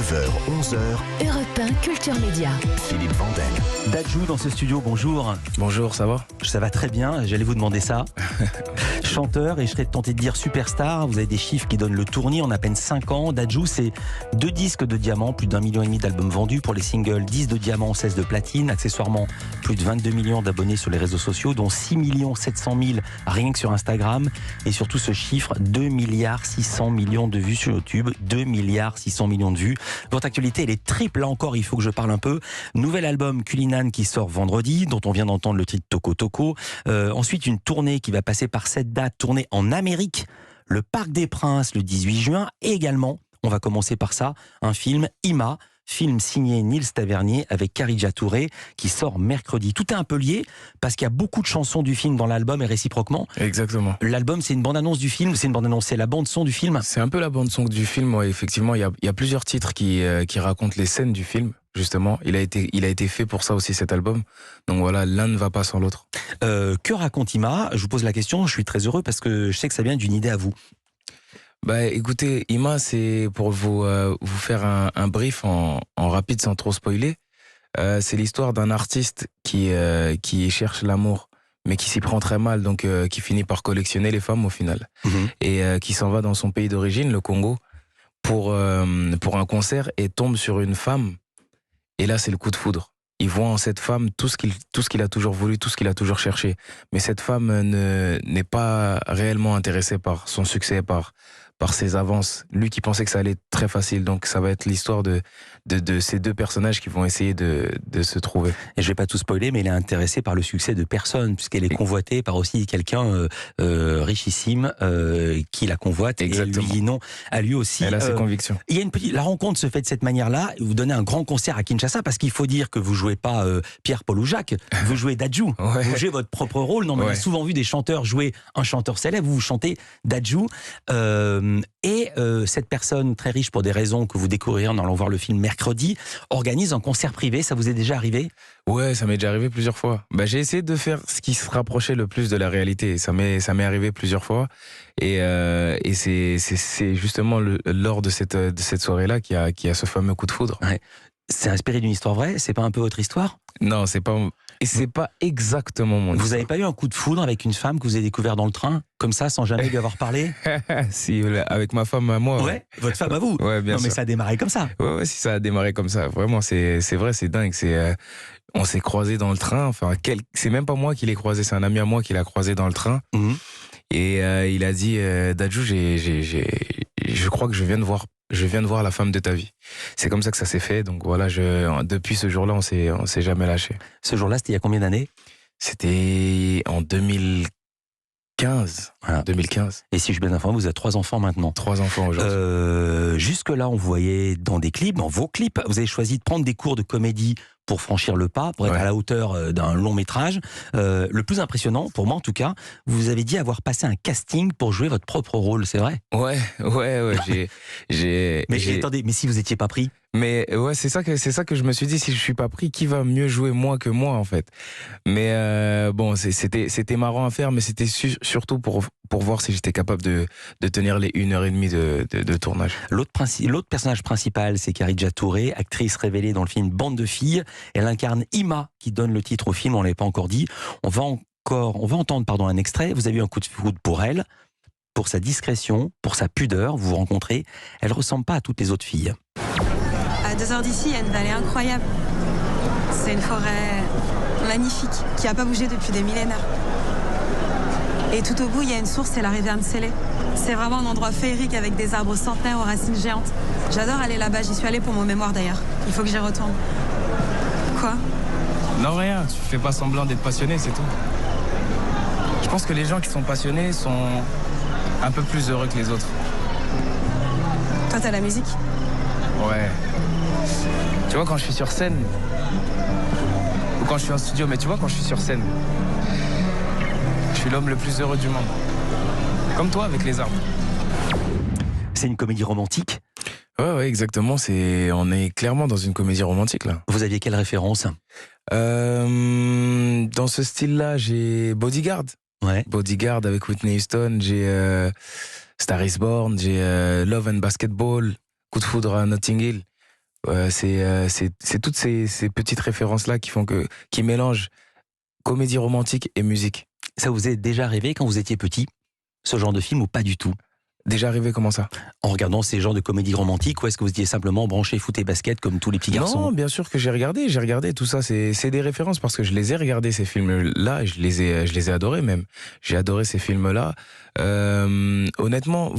9h, 11h, Europe 1 Culture Média. Philippe Vandel. Dadju dans ce studio, bonjour. Bonjour, ça va? Ça va très bien, j'allais vous demander ça. Chanteur, et je serais tenté de dire superstar, vous avez des chiffres qui donnent le tournis en à peine 5 ans. Dadju, c'est 2 disques de diamant, plus d'1,5 million d'albums vendus pour les singles, 10 de diamant, 16 de platine, accessoirement plus de 22 millions d'abonnés sur les réseaux sociaux, dont 6 700 000 rien que sur Instagram, et surtout ce chiffre, 2 600 millions de vues sur YouTube, 2 600 millions de vues. Votre actualité, elle est triple, là encore, il faut que je parle un peu. Nouvel album Culinan qui sort vendredi, dont on vient d'entendre le titre Toco Toco. Ensuite, une tournée qui va passer par cette date, tournée en Amérique, le Parc des Princes le 18 juin, et également, on va commencer par ça, un film, Ima, film signé Nils Tavernier avec Kharidja Touré, qui sort mercredi. Tout est un peu lié, parce qu'il y a beaucoup de chansons du film dans l'album et réciproquement. Exactement. L'album, c'est une bande-annonce du film, c'est une bande-annonce, c'est la bande-son du film. C'est un peu la bande-son du film, ouais, effectivement. Il y a plusieurs titres qui racontent les scènes du film, justement. Il a été fait pour ça aussi, cet album. Donc voilà, l'un ne va pas sans l'autre. Que raconte Ima? Je vous pose la question, je suis très heureux parce que je sais que ça vient d'une idée à vous. Bah écoutez, Ima, c'est pour vous faire un brief en rapide sans trop spoiler. C'est l'histoire d'un artiste qui cherche l'amour, mais qui s'y prend très mal, donc qui finit par collectionner les femmes au final. Et qui s'en va dans son pays d'origine, le Congo, pour un concert et tombe sur une femme. Et là, c'est le coup de foudre. Il voit en cette femme tout ce qu'il a toujours voulu, tout ce qu'il a toujours cherché. Mais cette femme n'est pas réellement intéressée par son succès, par ses avances. Lui qui pensait que ça allait être très facile. Donc ça va être l'histoire de ces deux personnages qui vont essayer de se trouver. Et je vais pas tout spoiler, mais il est intéressé par le succès de personne, puisqu'elle est convoitée par aussi quelqu'un richissime qui la convoite. Exactement. Et elle lui dit non à lui aussi. Elle a ses convictions. Il y a la rencontre se fait de cette manière-là. Vous donnez un grand concert à Kinshasa, parce qu'il faut dire que vous jouez pas Pierre, Paul ou Jacques, vous jouez Dadju. Ouais. Vous jouez votre propre rôle. Non, mais on a souvent vu des chanteurs jouer un chanteur célèbre. Vous chantez Dadju. Cette personne très riche, pour des raisons que vous découvrirez en allant voir le film mercredi, organise un concert privé. Ça vous est déjà arrivé? Ouais, ça m'est déjà arrivé plusieurs fois. Bah, j'ai essayé de faire ce qui se rapprochait le plus de la réalité. Ça m'est arrivé plusieurs fois. Et c'est justement lors de cette soirée-là qu'il y a ce fameux coup de foudre. Ouais. C'est inspiré d'une histoire vraie? C'est pas un peu votre histoire? Non, c'est pas exactement mon histoire. Vous avez pas eu un coup de foudre avec une femme que vous avez découvert dans le train, comme ça, sans jamais lui avoir parlé? Si, avec ma femme à moi. Ouais, votre femme à vous. Ouais, bien non, mais sûr. ça a démarré comme ça. Ouais, si ça a démarré comme ça. Vraiment, c'est vrai, c'est dingue. On s'est croisés dans le train. Enfin, c'est même pas moi qui l'ai croisé, c'est un ami à moi qui l'a croisé dans le train. Et il a dit, Dadju, je crois que je viens de voir la femme de ta vie. C'est comme ça que ça s'est fait. Donc voilà, depuis ce jour-là, on s'est jamais lâché. Ce jour-là, c'était il y a combien d'années? C'était en 2015. Voilà. 2015. Et si je suis bien informé, vous avez 3 enfants maintenant. 3 enfants aujourd'hui. Jusque-là, on vous voyait dans des clips, dans vos clips. Vous avez choisi de prendre des cours de comédie pour franchir le pas, pour être à la hauteur d'un long métrage. Le plus impressionnant, pour moi en tout cas, vous avez dit avoir passé un casting pour jouer votre propre rôle, c'est vrai? Ouais. Attendez, mais si vous étiez pas pris? Mais ouais, c'est ça que je me suis dit, si je suis pas pris, qui va mieux jouer moi que moi en fait. Mais bon, c'était marrant à faire, mais c'était surtout pour voir si j'étais capable de tenir les 1h30 de tournage. L'autre personnage principal, c'est Kharidja Touré, actrice révélée dans le film Bande de filles. Elle incarne Ima, qui donne le titre au film, on l'avait pas encore dit. On va entendre un extrait. Vous avez eu un coup de foudre pour elle, pour sa discrétion, pour sa pudeur. Vous vous rencontrez. Elle ressemble pas à toutes les autres filles. À 2 heures d'ici, il y a une vallée incroyable. C'est une forêt magnifique qui n'a pas bougé depuis des millénaires. Et tout au bout, il y a une source, c'est la rivière Nsélé. C'est vraiment un endroit féerique avec des arbres centenaires aux racines géantes. J'adore aller là-bas, j'y suis allée pour mon mémoire d'ailleurs. Il faut que j'y retourne. Quoi? Non, rien, tu fais pas semblant d'être passionné, c'est tout. Je pense que les gens qui sont passionnés sont un peu plus heureux que les autres. Toi, t'as la musique? Ouais. Tu vois, quand je suis sur scène, ou quand je suis en studio, mais tu vois, quand je suis sur scène, je suis l'homme le plus heureux du monde. Comme toi, avec les arbres. C'est une comédie romantique? Ouais, exactement. On est clairement dans une comédie romantique, là. Vous aviez quelle référence? Dans ce style-là, j'ai Bodyguard. Ouais. Bodyguard avec Whitney Houston, j'ai Star is Born, j'ai Love and Basketball, Coup de foudre à Notting Hill. C'est toutes ces petites références-là qui mélangent comédie romantique et musique. Ça vous est déjà arrivé quand vous étiez petit, ce genre de film, ou pas du tout? Déjà arrivé, comment ça? En regardant ces genres de comédies romantiques, ou est-ce que vous étiez simplement branché foot et basket comme tous les petits garçons? Non, bien sûr que j'ai regardé tout ça. C'est des références parce que je les ai regardés, ces films-là, et je les ai adorés même. J'ai adoré ces films-là. Honnêtement,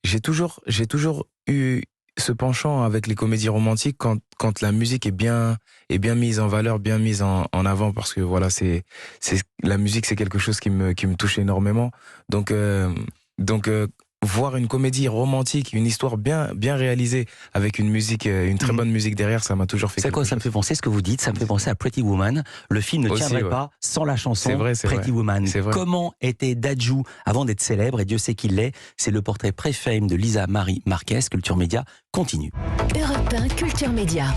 j'ai toujours eu ce penchant avec les comédies romantiques quand la musique est bien mise en valeur, bien mise en avant, parce que voilà, la musique, c'est quelque chose qui me touche énormément. Donc voir une comédie romantique, une histoire bien réalisée avec une musique, une très bonne musique derrière, ça m'a toujours fait. C'est quoi, ça me fait penser, ce que vous dites, ça me fait penser à Pretty Woman. Le film ne tiendrait pas sans la chanson Pretty Woman. Comment était Dadju avant d'être célèbre, et Dieu sait qu'il l'est. C'est le portrait pré-fame de Lisa Marie Marquez. Culture Média continue. Europe 1 Culture Média.